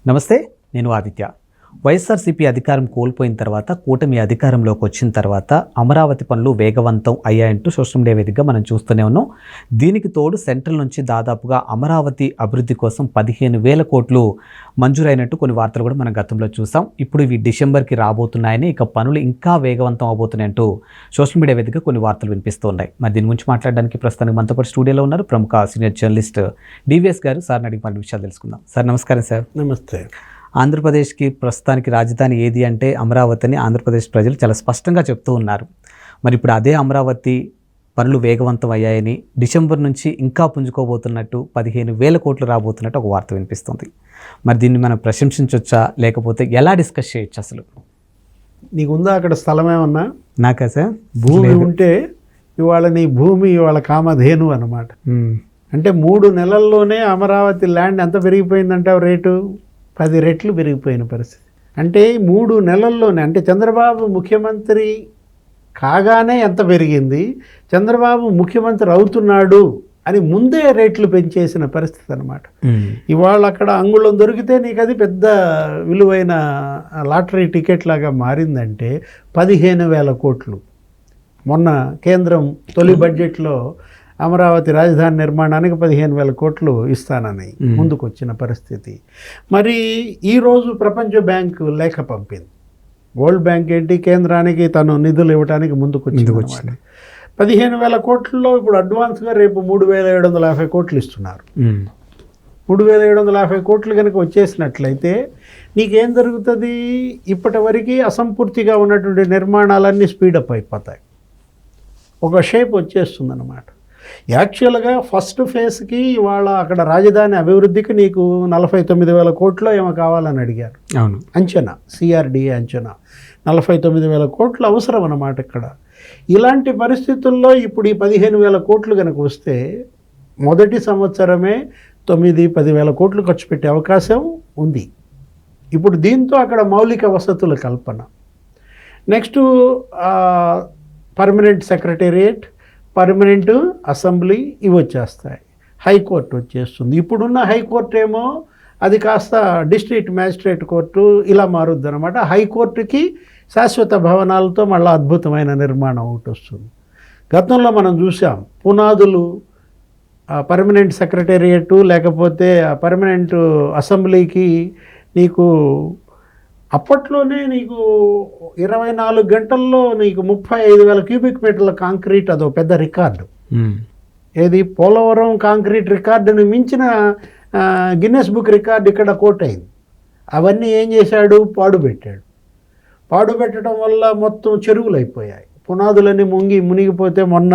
నమస్తే, నేను ఆదిత్య. వైఎస్ఆర్సీపీ అధికారం కోల్పోయిన తర్వాత కూటమి అధికారంలోకి వచ్చిన తర్వాత అమరావతి పనులు వేగవంతం అయ్యాయంటూ సోషల్ మీడియా వేదికగా మనం చూస్తూనే ఉన్నాం. దీనికి తోడు సెంట్రల్ నుంచి దాదాపుగా అమరావతి అభివృద్ధి కోసం 15,000 కోట్లు మంజూరైనట్టు కొన్ని వార్తలు కూడా మనం గతంలో చూసాం. ఇప్పుడు ఇవి డిసెంబర్కి రాబోతున్నాయని, ఇక పనులు ఇంకా వేగవంతం అవబోతున్నాయంటూ సోషల్ మీడియా వేదికగా కొన్ని వార్తలు వినిపిస్తూ ఉన్నాయి. మరి దీని గురించి మాట్లాడడానికి ప్రస్తుతానికి మనతో పాటు స్టూడియోలో ఉన్నారు ప్రముఖ సీనియర్ జర్నలిస్ట్ డివిఎస్ గారు. సార్ని అడిగి మన విషయాలు తెలుసుకుందాం. సార్ నమస్కారం. సార్ నమస్తే. ఆంధ్రప్రదేశ్కి ప్రస్తుతానికి రాజధాని ఏది అంటే అమరావతి అని ఆంధ్రప్రదేశ్ ప్రజలు చాలా స్పష్టంగా చెప్తూ ఉన్నారు. మరి ఇప్పుడు అదే అమరావతి పనులు వేగవంతం అయ్యాయని, డిసెంబర్ నుంచి ఇంకా పుంజుకోబోతున్నట్టు 15,000 కోట్లు రాబోతున్నట్టు ఒక వార్త వినిపిస్తుంది. మరి దీన్ని మనం ప్రశంసించవచ్చా, లేకపోతే ఎలా డిస్కస్ చేయొచ్చు? అసలు నీకుందా అక్కడ స్థలం ఏమన్నా? నాకా సార్? భూమి ఉంటే ఇవాళ నీ భూమి ఇవాళ కామధేను అన్నమాట. అంటే 3 నెలల్లోనే అమరావతి ల్యాండ్ ఎంత పెరిగిపోయిందంటే రేటు 10 రెట్లు పెరిగిపోయిన పరిస్థితి. అంటే 3 నెలల్లోనే, అంటే చంద్రబాబు ముఖ్యమంత్రి కాగానే ఎంత పెరిగింది, చంద్రబాబు ముఖ్యమంత్రి అవుతున్నాడు అని ముందే రేట్లు పెంచేసిన పరిస్థితి అన్నమాట. ఇవాళ అక్కడ అంగుళం దొరికితే నీకు అది పెద్ద విలువైన లాటరీ టికెట్ లాగా మారిందంటే 15,000 కోట్లు. మొన్న కేంద్రం తొలి బడ్జెట్లో అమరావతి రాజధాని నిర్మాణానికి 15,000 కోట్లు ఇస్తానని ముందుకు వచ్చిన పరిస్థితి. మరి ఈరోజు ప్రపంచ బ్యాంకు లేఖ పంపింది. వరల్డ్ బ్యాంక్ ఏంటి, కేంద్రానికి తను నిధులు ఇవ్వడానికి ముందుకు వచ్చింది. 15,000 కోట్లలో ఇప్పుడు అడ్వాన్స్గా రేపు 3,750 కోట్లు ఇస్తున్నారు. 3,750 కోట్లు కనుక వచ్చేసినట్లయితే నీకేం జరుగుతుంది? ఇప్పటి వరకు అసంపూర్తిగా ఉన్నటువంటి నిర్మాణాలన్నీ స్పీడప్ అయిపోతాయి, ఒక షేప్ వచ్చేస్తుంది అన్నమాట. యాక్చువల్గా ఫస్ట్ ఫేజ్కి ఇవాళ అక్కడ రాజధాని అభివృద్ధికి నీకు 49,000 కోట్లు ఏమో కావాలని అడిగారు. అవును, అంచనా, సిఆర్డిఏ అంచనా 49,000 కోట్లు అవసరం అన్నమాట ఇక్కడ. ఇలాంటి పరిస్థితుల్లో ఇప్పుడు ఈ 15,000 కోట్లు కనుక వస్తే మొదటి సంవత్సరమే 9-10,000 కోట్లు ఖర్చు పెట్టే అవకాశం ఉంది. ఇప్పుడు దీంతో అక్కడ మౌలిక వసతుల కల్పన, next permanent secretariat, permanent assembly ఇవి వచ్చేస్తాయి. హైకోర్టు వచ్చేస్తుంది. ఇప్పుడున్న హైకోర్టు ఏమో అది కాస్త డిస్ట్రిక్ట్ మ్యాజిస్ట్రేట్ కోర్టు ఇలా మారుద్ది అనమాట. హైకోర్టుకి శాశ్వత భవనాలతో మళ్ళీ అద్భుతమైన నిర్మాణం ఒకటి వస్తుంది. గతంలో మనం చూసాం పునాదులు పర్మనెంట్ సెక్రటేరియట్ లేకపోతే పర్మనెంట్ అసెంబ్లీకి నీకు అప్పట్లోనే నీకు 24 గంటల్లో నీకు 35,000 క్యూబిక్ మీటర్ల కాంక్రీట్, అదో పెద్ద రికార్డు. ఏది పోలవరం కాంక్రీట్ రికార్డుని మించిన గిన్నెస్ బుక్ రికార్డు ఇక్కడ కోట్ అయింది. అవన్నీ ఏం చేశాడు? పాడుపెట్టాడు. పాడుపెట్టడం వల్ల మొత్తం చెరువులు అయిపోయాయి, పునాదులన్నీ మునిగిపోతే మొన్న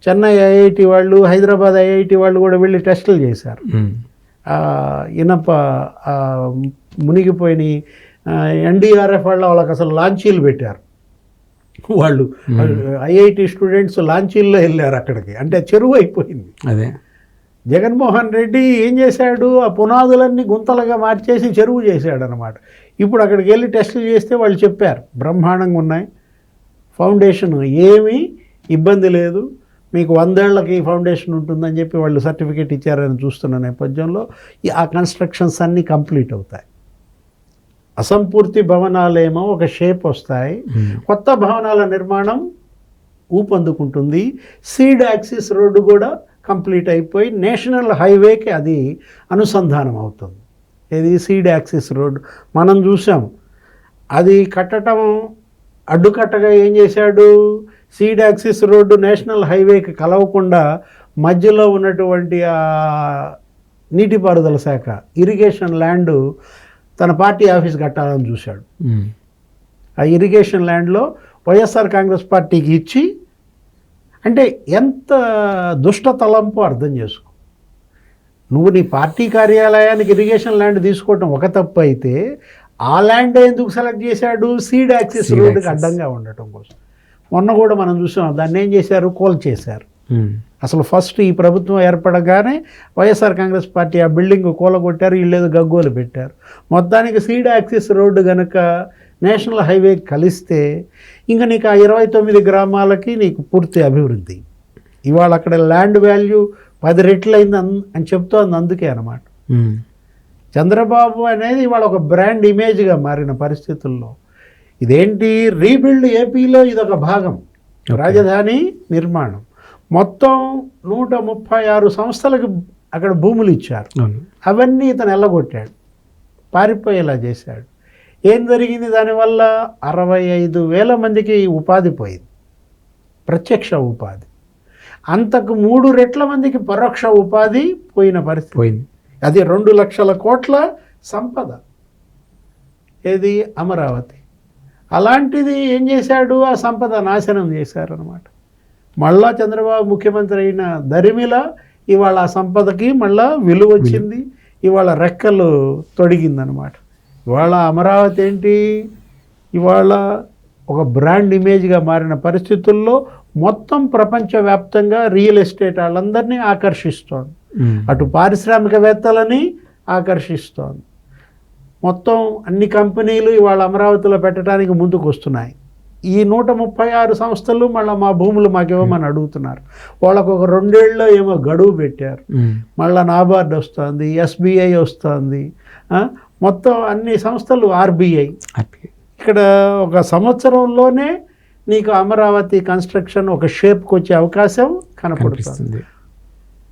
చెన్నై ఐఐటి వాళ్ళు, హైదరాబాద్ ఐఐటి వాళ్ళు కూడా వెళ్ళి టెస్టులు చేశారు. ఇనప మునిగిపోయినాయి. ఎన్డీఆర్ఎఫ్ వాళ్ళకి అసలు లాంచీలు పెట్టారు. వాళ్ళు ఐఐటి స్టూడెంట్స్ లాంచీల్లో వెళ్ళారు అక్కడికి, అంటే చెరువు అయిపోయింది. అదే జగన్మోహన్ రెడ్డి ఏం చేశాడు? ఆ పునాదులన్నీ గుంతలుగా మార్చేసి చెరువు చేశాడు అనమాట. ఇప్పుడు అక్కడికి వెళ్ళి టెస్టులు చేస్తే వాళ్ళు చెప్పారు బ్రహ్మాండంగా ఉన్నాయి, ఫౌండేషన్ ఏమీ ఇబ్బంది లేదు, మీకు 100 ఏళ్లకి ఫౌండేషన్ ఉంటుందని చెప్పి వాళ్ళు సర్టిఫికేట్ ఇచ్చారని చూస్తున్న నేపథ్యంలో ఆ కన్స్ట్రక్షన్స్ అన్నీ కంప్లీట్ అవుతాయి. అసంపూర్తి భవనాలేమో ఒక షేప్ వస్తాయి, కొత్త భవనాల నిర్మాణం ఊపందుకుంటుంది. సీడ్ యాక్సిస్ రోడ్డు కూడా కంప్లీట్ అయిపోయి నేషనల్ హైవేకి అది అనుసంధానం అవుతుంది. ఇది సీడ్ యాక్సిస్ రోడ్డు మనం చూసాం. అది కట్టడం అడ్డుకట్టగా ఏం చేశాడు? సీడ్ యాక్సిస్ రోడ్డు నేషనల్ హైవేకి కలవకుండా మధ్యలో ఉన్నటువంటి నీటిపారుదల శాఖ ఇరిగేషన్ ల్యాండ్ తన పార్టీ ఆఫీస్ కట్టాలని చూశాడు. ఆ ఇరిగేషన్ ల్యాండ్లో వైఎస్ఆర్ కాంగ్రెస్ పార్టీకి ఇచ్చి, అంటే ఎంత దుష్ట తలంపు అర్థం చేసుకో. నువ్వు నీ పార్టీ కార్యాలయానికి ఇరిగేషన్ ల్యాండ్ తీసుకోవటం ఒక తప్పు అయితే, ఆ ల్యాండ్ ఎందుకు సెలెక్ట్ చేశాడు? సీడ్ యాక్సిస్ రోడ్డుకి అడ్డంగా ఉండటం కోసం. మొన్న కూడా మనం చూసాం, దాన్ని ఏం చేశారు? కూల్చేశారు. అసలు ఫస్ట్ ఈ ప్రభుత్వం ఏర్పడగానే వైఎస్ఆర్ కాంగ్రెస్ పార్టీ ఆ బిల్డింగ్ కూలగొట్టారు, వీళ్ళేదో గగ్గోలు పెట్టారు. మొత్తానికి సీడ్ యాక్సిస్ రోడ్డు కనుక నేషనల్ హైవే కలిస్తే ఇంకా నీకు ఆ 29 గ్రామాలకి నీకు పూర్తి అభివృద్ధి. ఇవాళ అక్కడ ల్యాండ్ వాల్యూ 10 రెట్లు అయింది అని చెప్తోంది. అందుకే అన్నమాట చంద్రబాబు అనేది ఇవాళ ఒక బ్రాండ్ ఇమేజ్గా మారిన పరిస్థితుల్లో ఇదేంటి రీబిల్డ్ ఏపీలో ఇదొక భాగం. రాజధాని నిర్మాణం మొత్తం 136 సంస్థలకు అక్కడ భూములు ఇచ్చారు. అవన్నీ ఇతను ఎల్లగొట్టాడు, పారిపోయేలా చేశాడు. ఏం జరిగింది దానివల్ల? 65,000 మందికి ఉపాధి పోయింది, ప్రత్యక్ష ఉపాధి. అంతకు 3 రెట్ల మందికి పరోక్ష ఉపాధి పోయిన పరిస్థితి పోయింది. అది 2 లక్షల కోట్ల సంపద ఏది అమరావతి. అలాంటిది ఏం చేశాడు? ఆ సంపద నాశనం చేశారనమాట. మళ్ళా చంద్రబాబు ముఖ్యమంత్రి అయిన దరిమిల ఇవాళ ఆ సంపదకి మళ్ళా విలువ వచ్చింది, ఇవాళ రెక్కలు తొడిగిందనమాట. ఇవాళ అమరావతి ఏంటి? ఇవాళ ఒక బ్రాండ్ ఇమేజ్గా మారిన పరిస్థితుల్లో మొత్తం ప్రపంచవ్యాప్తంగా రియల్ ఎస్టేట్ వాళ్ళందరినీ ఆకర్షిస్తోంది. అటు పారిశ్రామికవేత్తలని ఆకర్షిస్తోంది. మొత్తం అన్ని కంపెనీలు ఇవాళ అమరావతిలో పెట్టడానికి ముందుకు వస్తున్నాయి. ఈ 136 సంస్థలు మళ్ళీ మా భూములు మాకు ఇవ్వమని అడుగుతున్నారు. వాళ్ళకు ఒక 2 ఏళ్ళలో ఏమో గడువు పెట్టారు. మళ్ళీ నాబార్డ్ వస్తుంది, ఎస్బీఐ వస్తుంది, మొత్తం అన్ని సంస్థలు, ఆర్బీఐ. ఇక్కడ ఒక సంవత్సరంలోనే నీకు అమరావతి కన్స్ట్రక్షన్ ఒక షేప్కి వచ్చే అవకాశం కనపడుతుంది.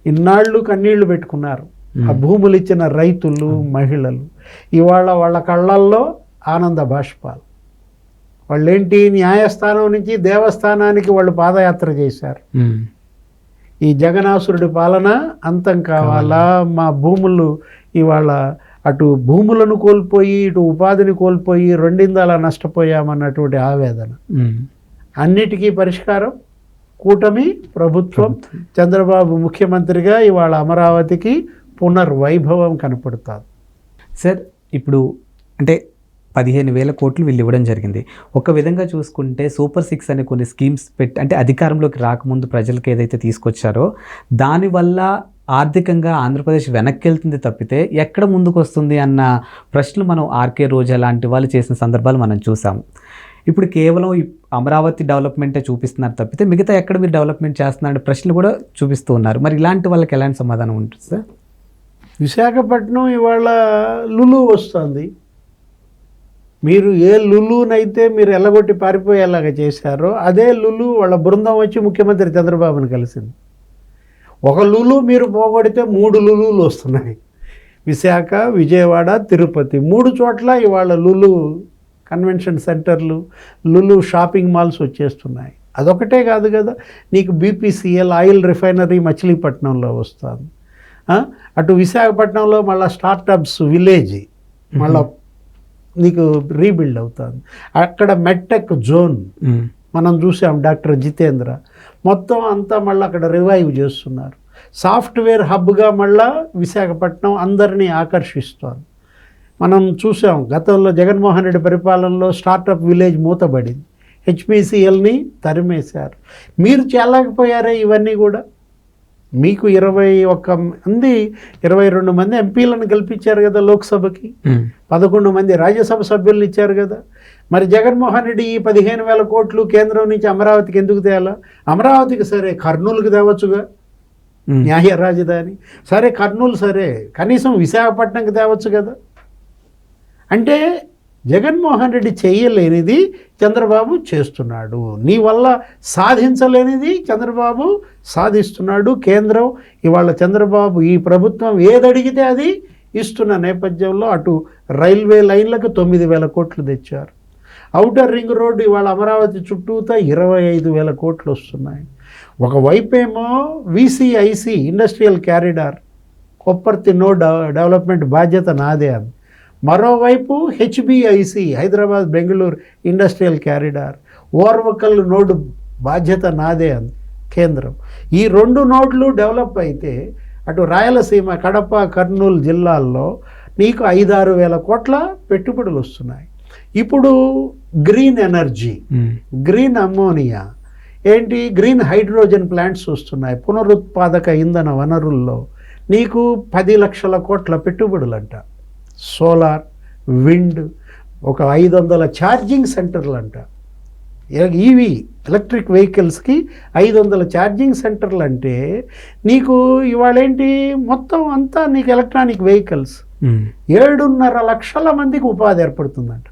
ఇన్నాళ్ళు కన్నీళ్లు పెట్టుకున్నారు ఆ భూములు ఇచ్చిన రైతులు, మహిళలు. ఇవాళ వాళ్ళ కళ్ళల్లో ఆనంద బాష్పాలు. వాళ్ళేంటి, న్యాయస్థానం నుంచి దేవస్థానానికి వాళ్ళు పాదయాత్ర చేశారు. ఈ జగనాసురుడి పాలన అంతం కావాలా, మా భూములు ఇవాళ అటు భూములను కోల్పోయి ఇటు ఉపాధిని కోల్పోయి రెండిందలా నష్టపోయామన్నటువంటి ఆవేదన. అన్నిటికీ పరిష్కారం కూటమి ప్రభుత్వం, చంద్రబాబు ముఖ్యమంత్రిగా ఇవాళ అమరావతికి పునర్వైభవం కనపడుతుంది. సార్ ఇప్పుడు అంటే 15,000 కోట్లు వీళ్ళు ఇవ్వడం జరిగింది. ఒక విధంగా చూసుకుంటే సూపర్ 6 అనే కొన్ని స్కీమ్స్ పెట్టి అంటే అధికారంలోకి రాకముందు ప్రజలకు ఏదైతే తీసుకొచ్చారో దానివల్ల ఆర్థికంగా ఆంధ్రప్రదేశ్ వెనక్కి వెళ్తుంది తప్పితే ఎక్కడ ముందుకు వస్తుంది అన్న ప్రశ్నలు మనం ఆర్కే రోజా లాంటి వాళ్ళు చేసిన సందర్భాలు మనం చూసాం. ఇప్పుడు కేవలం అమరావతి డెవలప్మెంటే చూపిస్తున్నారు తప్పితే మిగతా ఎక్కడ మీరు డెవలప్మెంట్ చేస్తున్నారనే ప్రశ్నలు కూడా చూపిస్తూ ఉన్నారు. మరి ఇలాంటి వాళ్ళకి ఎలాంటి సమాధానం ఉంటుంది సార్? విశాఖపట్నం ఇవాళ లులు వస్తుంది. మీరు ఏ లులునైతే మీరు ఎల్లగొట్టి పారిపోయేలాగా చేశారో అదే లులు వాళ్ళ బృందం వచ్చి ముఖ్యమంత్రి చంద్రబాబుని కలిసింది. ఒక లులు మీరు పోగొడితే 3 లులులు వస్తున్నాయి. విశాఖ, విజయవాడ, తిరుపతి 3 చోట్ల ఇవాళ లులు కన్వెన్షన్ సెంటర్లు, లులు షాపింగ్ మాల్స్ వచ్చేస్తున్నాయి. అదొకటే కాదు కదా, నీకు బీపీసీఎల్ ఆయిల్ రిఫైనరీ మచిలీపట్నంలో వస్తుంది. అటు విశాఖపట్నంలో మళ్ళీ స్టార్టప్స్ విలేజ్ మళ్ళీ నీకు రీబిల్డ్ అవుతుంది. అక్కడ మెడ్టెక్ జోన్ మనం చూసాం, డాక్టర్ జితేంద్ర మొత్తం అంతా మళ్ళీ అక్కడ రివైవ్ చేస్తున్నారు. సాఫ్ట్వేర్ హబ్గా మళ్ళా విశాఖపట్నం అందరినీ ఆకర్షిస్తోంది. మనం చూసాం గతంలో జగన్మోహన్ రెడ్డి పరిపాలనలో స్టార్టప్ విలేజ్ మూతబడింది, హెచ్పిసిఎల్ని తరిమేశారు. మీరు చేయలేకపోయారే ఇవన్నీ కూడా. మీకు 22 మంది ఎంపీలను గెలిపించారు కదా లోక్సభకి, 11 మంది రాజ్యసభ సభ్యులను ఇచ్చారు కదా. మరి జగన్మోహన్ రెడ్డి ఈ 15,000 కోట్లు కేంద్రం నుంచి అమరావతికి ఎందుకు తేయాలా? అమరావతికి సరే కర్నూలుకి తేవచ్చుగా, న్యాయ రాజధాని. సరే కర్నూలు సరే, కనీసం విశాఖపట్నంకి తేవచ్చు కదా. అంటే జగన్మోహన్ రెడ్డి చేయలేనిది చంద్రబాబు చేస్తున్నాడు, నీ వల్ల సాధించలేనిది చంద్రబాబు సాధిస్తున్నాడు. కేంద్రం ఇవాళ చంద్రబాబు ఈ ప్రభుత్వం ఏదడిగితే అది ఇస్తున్న నేపథ్యంలో అటు రైల్వే లైన్లకు 9,000 కోట్లు తెచ్చారు. ఔటర్ రింగ్ రోడ్డు ఇవాళ అమరావతి చుట్టూతా 25,000 కోట్లు వస్తున్నాయి. ఒకవైపేమో VCIC industrial corridor Kopparthi node development బాధ్యత నాదే అని, మరోవైపు HBIC Hyderabad Bengaluru industrial corridor Orvakal node బాధ్యత నాదే అని కేంద్రం. ఈ 2 నోడ్లు డెవలప్ అయితే అటు రాయలసీమ, కడప, కర్నూలు జిల్లాల్లో నీకు 5-6 వేల కోట్ల పెట్టుబడులు వస్తున్నాయి. ఇప్పుడు గ్రీన్ ఎనర్జీ, గ్రీన్ అమ్మోనియా ఏంటి, గ్రీన్ హైడ్రోజన్ ప్లాంట్స్ వస్తున్నాయి. పునరుత్పాదక ఇంధన వనరుల్లో నీకు 10 లక్షల కోట్ల పెట్టుబడులంట. సోలార్, విండ్, ఒక 500 ఛార్జింగ్ సెంటర్లు అంట. ఈవీ ఎలక్ట్రిక్ వెహికల్స్కి 500 ఛార్జింగ్ సెంటర్లు అంటే నీకు ఇవాళ ఏంటి మొత్తం అంతా నీకు ఎలక్ట్రానిక్ వెహికల్స్. 7.5 లక్షల మందికి ఉపాధి ఏర్పడుతుందంట.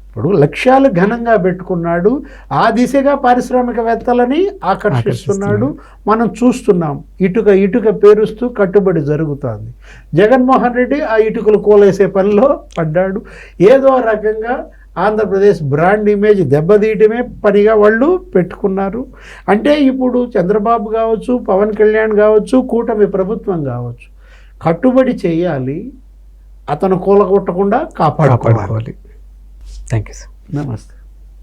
ఇప్పుడు లక్ష్యాలు ఘనంగా పెట్టుకున్నాడు, ఆ దిశగా పారిశ్రామికవేత్తలని ఆకర్షిస్తున్నాడు. మనం చూస్తున్నాం, ఇటుక పేరుస్తూ కట్టుబడి జరుగుతుంది. జగన్మోహన్ రెడ్డి ఆ ఇటుకలు కూలేసే పనిలో పడ్డాడు. ఏదో రకంగా ఆంధ్రప్రదేశ్ బ్రాండ్ ఇమేజ్ దెబ్బతీయటమే పనిగా వాళ్ళు పెట్టుకున్నారు. అంటే ఇప్పుడు చంద్రబాబు కావచ్చు, పవన్ కళ్యాణ్ కావచ్చు, కూటమి ప్రభుత్వం కావచ్చు, కట్టుబడి చేయాలి, అతను కూలగొట్టకుండా కాపాడుకోవాలి. Thank you sir. నమస్తే.